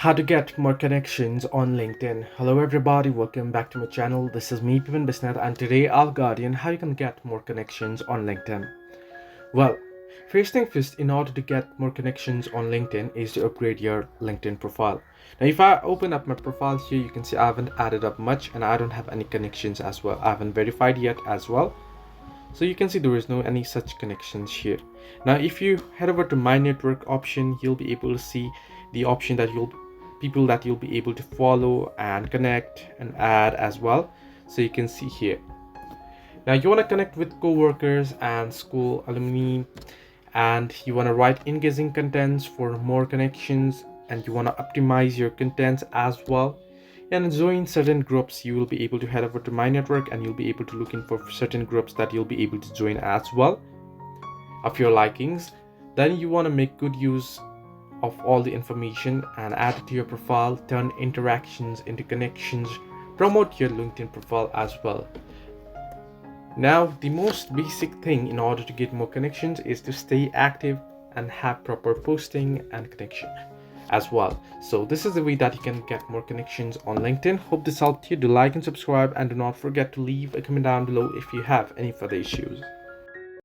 How to get more connections on LinkedIn. Hello everybody, welcome back to my channel. This is me Pivan Bisnath, and today I'll guide you on how you can get more connections on LinkedIn. Well, first thing first, in order to get more connections on LinkedIn is to upgrade your LinkedIn profile. Now if I open up my profile here, you can see I haven't added up much and I don't have any connections as well. I haven't verified yet as well. So you can see there is no any such connections here. Now if you head over to my network option, you'll be able to see the option that people that you'll be able to follow and connect and add as well. So you can see here. Now you want to connect with co-workers and school alumni, and you want to write engaging contents for more connections, and you want to optimize your contents as well, and join certain groups. You will be able to head over to my network and you'll be able to look in for certain groups that you'll be able to join as well of your likings. Then you want to make good use of all the information and add it to your profile, turn interactions into connections, promote your LinkedIn profile as well. Now the most basic thing in order to get more connections is to stay active and have proper posting and connection as well. So this is the way that you can get more connections on LinkedIn. Hope this helped you. Do like and subscribe, and do not forget to leave a comment down below if you have any further issues.